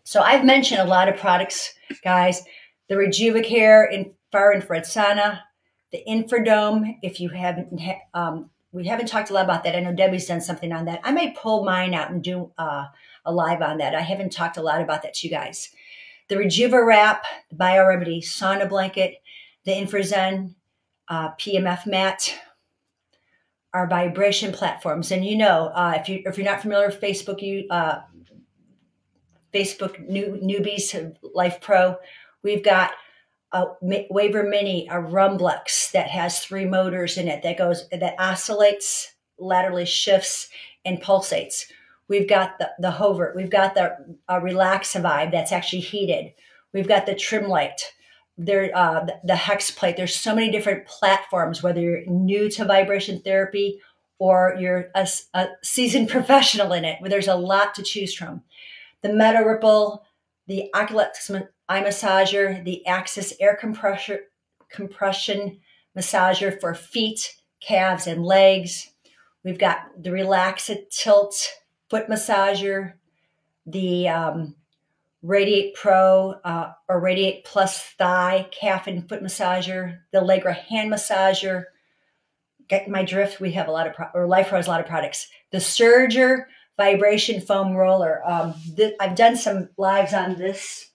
So I've mentioned a lot of products, guys. The Rejuvicare far infrared sauna, the Infradome. If you haven't, we haven't talked a lot about that. I know Debbie's done something on that. I may pull mine out and do a live on that. I haven't talked a lot about that to you guys. The Rejuva Wrap, the BioRemedy sauna blanket, the InfraZen PMF mat, our vibration platforms. And you know, if you're not familiar with Facebook, Facebook newbies Life Pro, we've got a Waver Mini, a Rumblex that has 3 motors in it that oscillates, laterally shifts, and pulsates. We've got the Hover. We've got the Relax-A-Vibe that's actually heated. We've got the Trim Light. The Hex Plate. There's so many different platforms, whether you're new to vibration therapy or you're a seasoned professional in it. There's a lot to choose from. The Meta Ripple, the Oculus Eye Massager, the Axis Air Compression Massager for feet, calves, and legs. We've got the Relax-It Tilt Foot Massager, the Radiate Pro or Radiate Plus Thigh, Calf and Foot Massager, the Allegra Hand Massager. Get my drift? We have a lot of, Life Pro has a lot of products. The Surger Vibration Foam Roller. I've done some lives on this.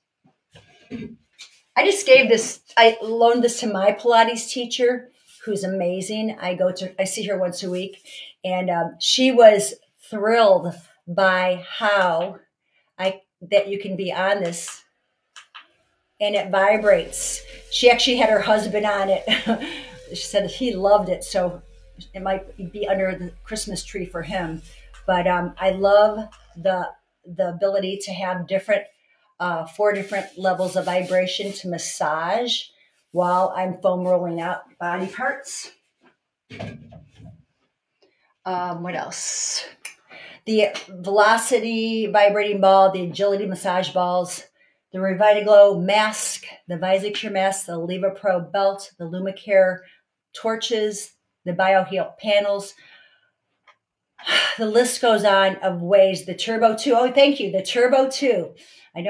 I just gave this, I loaned this to my Pilates teacher, who's amazing. I see her once a week, and she was thrilled by how that you can be on this and it vibrates. She actually had her husband on it. She said he loved it, so it might be under the Christmas tree for him. But I love the ability to have 4 different levels of vibration to massage while I'm foam rolling out body parts. What else? The Velocity Vibrating Ball, the Agility Massage Balls, the Revitaglow Mask, the Visicure Mask, the Aleva Pro Belt, the LumiCare Torches, the BioHeal Panels. The list goes on of ways. The Turbo 2. Oh, thank you. The Turbo 2. I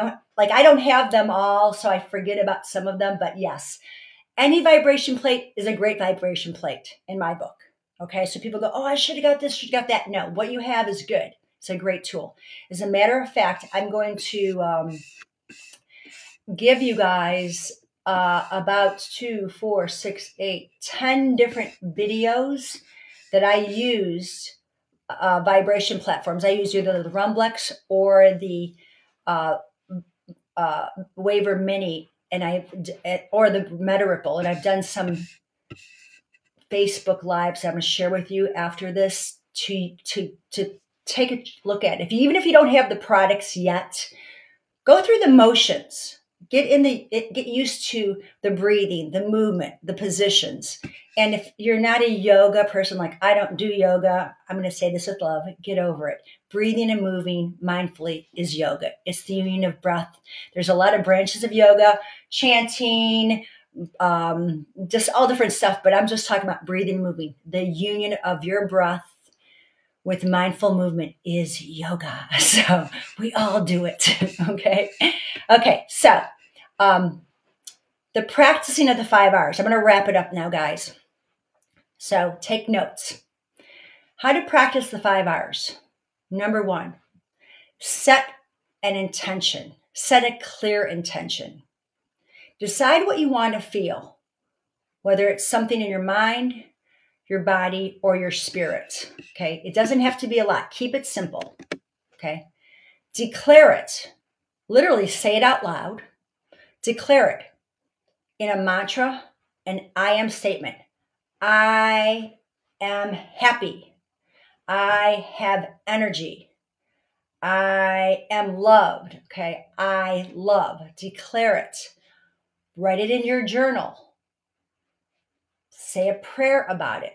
don't have them all, so I forget about some of them. But yes, any vibration plate is a great vibration plate in my book. Okay, so people go, oh, I should have got this, should have got that. No, what you have is good. It's a great tool. As a matter of fact, I'm going to give you guys about 2, 4, 6, 8, 10 different videos that I used, vibration platforms. I use either the Rumblex or the Waver Mini, or the Meta Ripple, and I've done some Facebook Lives I'm going to share with you after this to take a look at. Even if you don't have the products yet, go through the motions. Get used to the breathing, the movement, the positions. And if you're not a yoga person, like I don't do yoga, I'm going to say this with love, get over it. Breathing and moving mindfully is yoga. It's the union of breath. There's a lot of branches of yoga, chanting, just all different stuff, but I'm just talking about breathing and moving. The union of your breath with mindful movement is yoga. So we all do it. Okay. So the practicing of the 5 hours. I'm going to wrap it up now, guys. So take notes. How to practice the 5 hours. Number 1, set an intention. Set a clear intention. Decide what you want to feel, whether it's something in your mind, your body, or your spirit. Okay. It doesn't have to be a lot. Keep it simple. Okay. Declare it. Literally say it out loud. Declare it in a mantra, an I am statement. I am happy. I have energy. I am loved. Okay. I love. Declare it. Write it in your journal. Say a prayer about it.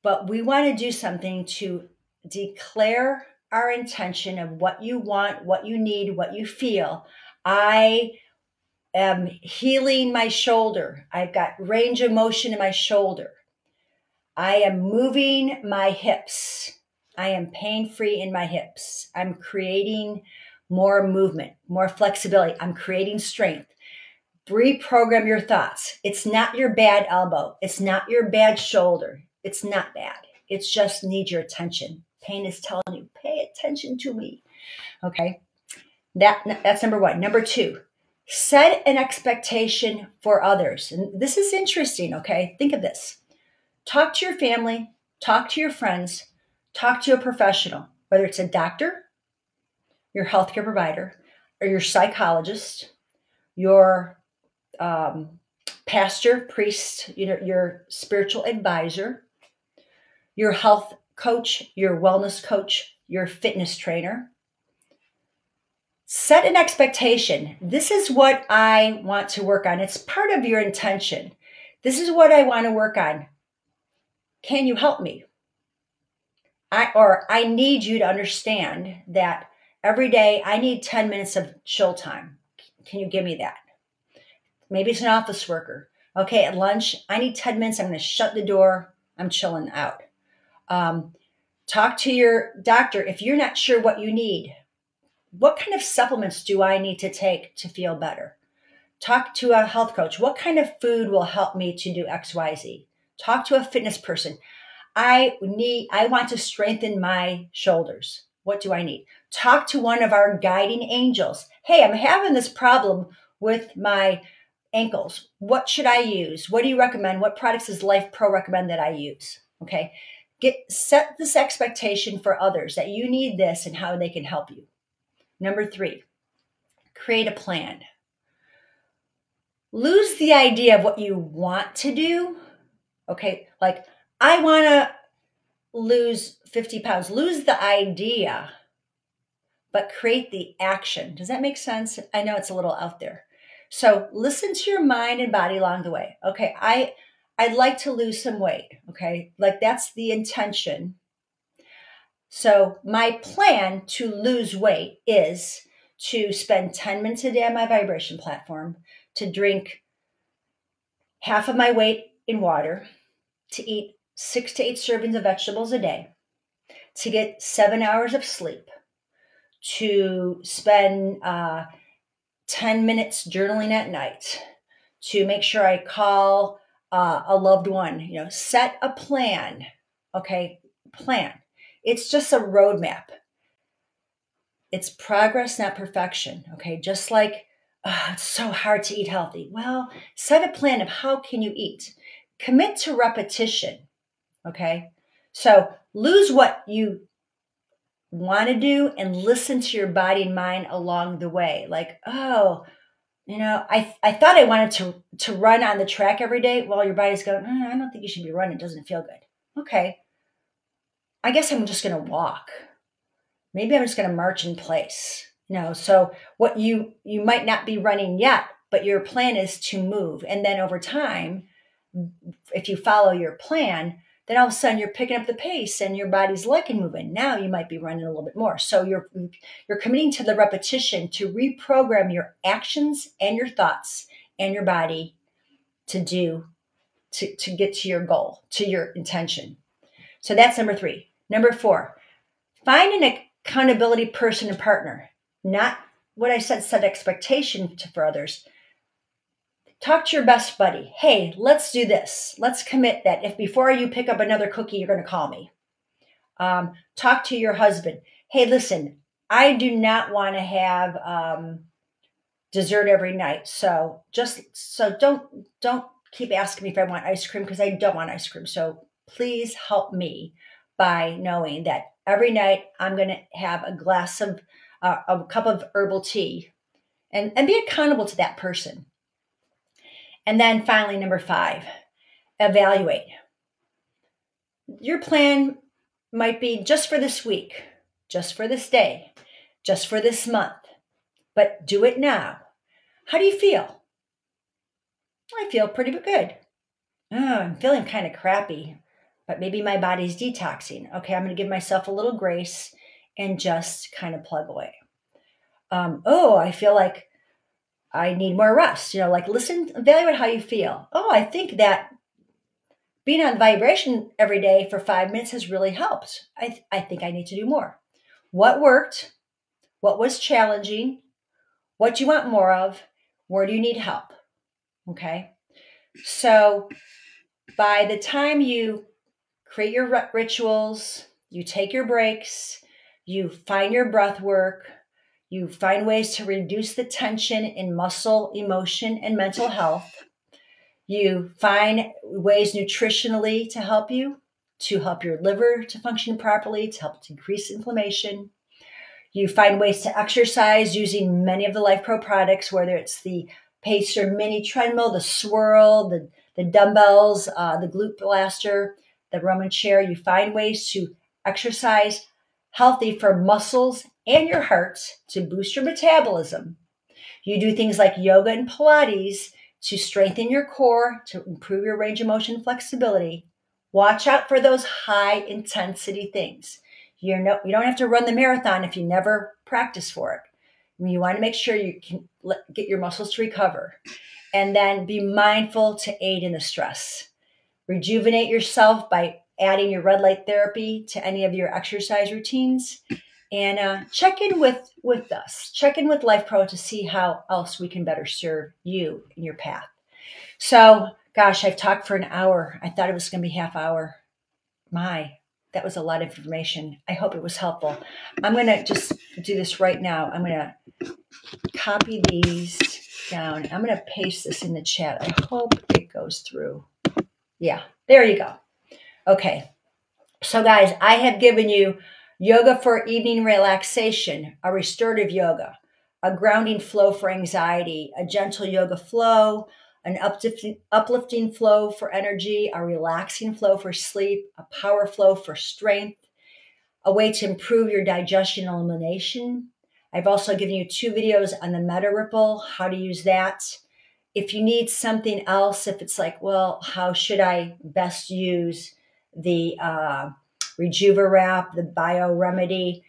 But we want to do something to declare our intention of what you want, what you need, what you feel. I am healing my shoulder. I've got range of motion in my shoulder. I am moving my hips. I am pain-free in my hips. I'm creating more movement, more flexibility. I'm creating strength. Reprogram your thoughts. It's not your bad elbow. It's not your bad shoulder. It's not bad. It just needs your attention. Pain is telling you, pay attention to me. Okay. That's number one. Number two, set an expectation for others. And this is interesting. Okay. Think of this. Talk to your family, talk to your friends, talk to a professional, whether it's a doctor, your healthcare provider, or your psychologist, your pastor, priest, your spiritual advisor, your health coach, your wellness coach, your fitness trainer. Set an expectation. This is what I want to work on. It's part of your intention. This is what I want to work on. Can you help me? I need you to understand that every day I need 10 minutes of chill time. Can you give me that? Maybe it's an office worker. Okay, at lunch, I need 10 minutes. I'm going to shut the door. I'm chilling out. Talk to your doctor. If you're not sure what you need, what kind of supplements do I need to take to feel better? Talk to a health coach. What kind of food will help me to do X, Y, Z? Talk to a fitness person. I want to strengthen my shoulders. What do I need? Talk to one of our guiding angels. Hey, I'm having this problem with my ankles. What should I use? What do you recommend? What products does Life Pro recommend that I use? Okay. Set this expectation for others that you need this and how they can help you. Number three, create a plan. Lose the idea of what you want to do. Okay. Like, I want to lose 50 pounds. Lose the idea, but create the action. Does that make sense? I know it's a little out there. So listen to your mind and body along the way. Okay, I'd like to lose some weight. Okay, like that's the intention. So my plan to lose weight is to spend 10 minutes a day on my vibration platform, to drink half of my weight in water, to eat 6 to 8 servings of vegetables a day, to get 7 hours of sleep, to spend 10 minutes journaling at night, to make sure I call a loved one. Set a plan. Okay, plan. It's just a roadmap. It's progress, not perfection. Okay, just like it's so hard to eat healthy. Well, set a plan of how can you eat. Commit to repetition. Okay, so lose what you want to do and listen to your body and mind along the way. Like, oh, I thought I wanted to run on the track every day. Well, your body's going, I don't think you should be running. It doesn't feel good. Okay, I guess I'm just going to walk. Maybe I'm just going to march in place. So what you might not be running yet, but your plan is to move. And then over time, if you follow your plan, then all of a sudden you're picking up the pace and your body's liking moving. Now you might be running a little bit more. So you're committing to the repetition to reprogram your actions and your thoughts and your body to get to your goal, to your intention. So that's number 3. Number 4, find an accountability person and partner. Not what I said, set expectation for others. Talk to your best buddy. Hey, let's do this. Let's commit that if before you pick up another cookie, you're going to call me. Talk to your husband. Hey, listen, I do not want to have dessert every night. So don't keep asking me if I want ice cream, because I don't want ice cream. So please help me by knowing that every night I'm going to have a cup of herbal tea, and be accountable to that person. And then finally, number 5, evaluate. your plan might be just for this week, just for this day, just for this month, but do it now. How do you feel? I feel pretty good. Oh, I'm feeling kind of crappy, but maybe my body's detoxing. Okay, I'm going to give myself a little grace and just kind of plug away. Oh, I feel like I need more rest. Like listen, evaluate how you feel. Oh, I think that being on vibration every day for 5 minutes has really helped. I think I need to do more. What worked? What was challenging? What do you want more of? Where do you need help? Okay. So by the time you create your rituals, you take your breaks, you find your breath work, you find ways to reduce the tension in muscle, emotion, and mental health. You find ways nutritionally to help your liver to function properly, to help decrease inflammation. You find ways to exercise using many of the Life Pro products, whether it's the Pacer mini treadmill, the swirl, the dumbbells, the glute blaster, the Roman chair. You find ways to exercise healthy for muscles and your heart to boost your metabolism. You do things like yoga and Pilates to strengthen your core, to improve your range of motion and flexibility. Watch out for those high intensity things. You don't have to run the marathon if you never practice for it. You want to make sure you can get your muscles to recover. And then be mindful to aid in the stress. Rejuvenate yourself by adding your red light therapy to any of your exercise routines. And check in with us. Check in with Life Pro to see how else we can better serve you in your path. So, gosh, I've talked for an hour. I thought it was going to be half hour. That was a lot of information. I hope it was helpful. I'm going to just do this right now. I'm going to copy these down. I'm going to paste this in the chat. I hope it goes through. Yeah, there you go. Okay. So, guys, I have given you yoga for evening relaxation, a restorative yoga, a grounding flow for anxiety, a gentle yoga flow, an uplifting flow for energy, a relaxing flow for sleep, a power flow for strength, a way to improve your digestion and elimination. I've also given you 2 videos on the Meta Ripple, how to use that. If you need something else, if it's like, well, how should I best use the Rejuva Wrap, the Bio Remedy,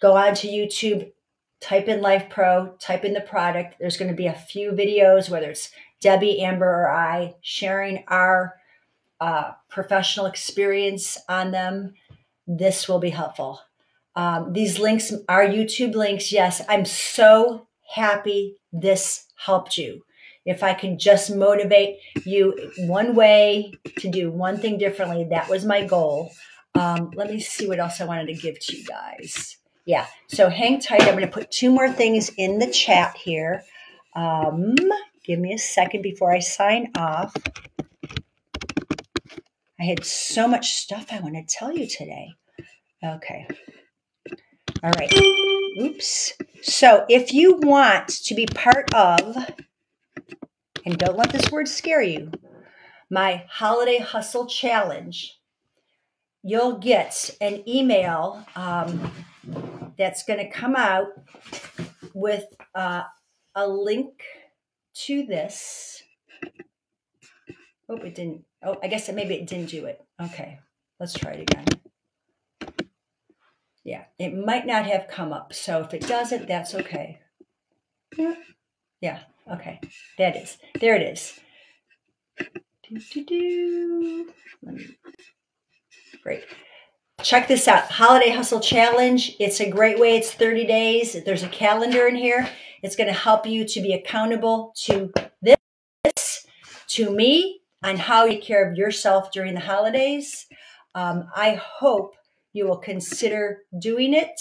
go on to YouTube, type in Life Pro, type in the product. There's going to be a few videos, whether it's Debbie, Amber, or I, sharing our professional experience on them. This will be helpful. These links are YouTube links. Yes, I'm so happy this helped you. If I could just motivate you one way to do one thing differently, that was my goal. Let me see what else I wanted to give to you guys. Yeah, so hang tight. I'm going to put 2 more things in the chat here. Give me a second before I sign off. I had so much stuff I want to tell you today. Okay. All right. Oops. So if you want to be part of, and don't let this word scare you, my Holiday Hustle Challenge, you'll get an email that's going to come out with a link to this. Oh, it didn't. Oh, I guess maybe it didn't do it. Okay, let's try it again. Yeah, it might not have come up. So if it doesn't, that's okay. Yeah, okay. That is. There it is. Great. Check this out. Holiday Hustle Challenge. It's a great way. It's 30 days. There's a calendar in here. It's going to help you to be accountable to this, to me, on how you take care of yourself during the holidays. I hope you will consider doing it.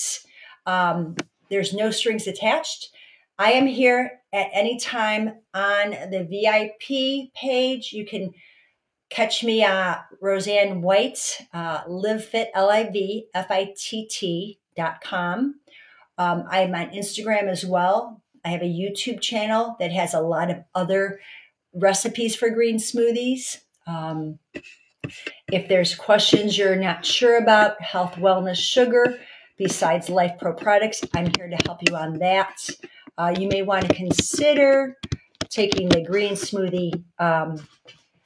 There's no strings attached. I am here at any time on the VIP page. You can catch me at Roseann White, LiveFit, LIVFITT.com. I'm on Instagram as well. I have a YouTube channel that has a lot of other recipes for green smoothies. If there's questions you're not sure about, health, wellness, sugar, besides Life Pro products, I'm here to help you on that. You may want to consider taking the green smoothie,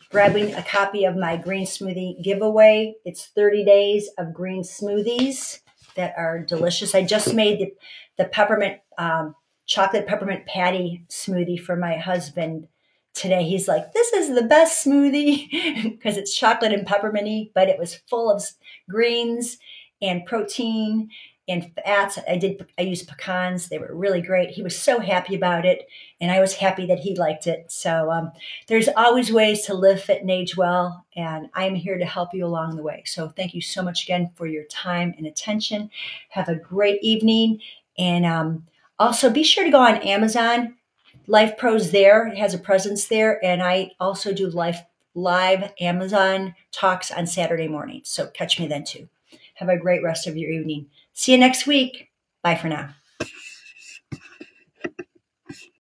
grabbing a copy of my green smoothie giveaway. It's 30 days of green smoothies that are delicious. I just made the peppermint, chocolate peppermint patty smoothie for my husband today. He's like, this is the best smoothie because it's chocolate and pepperminty, but it was full of greens and protein and fats. I used pecans. They were really great. He was so happy about it, and I was happy that he liked it. So there's always ways to live fit and age well, and I'm here to help you along the way. So thank you so much again for your time and attention. Have a great evening, and also be sure to go on Amazon. Life Pro's there. It has a presence there, and I also do live Amazon talks on Saturday mornings. So catch me then too. Have a great rest of your evening. See you next week. Bye for now.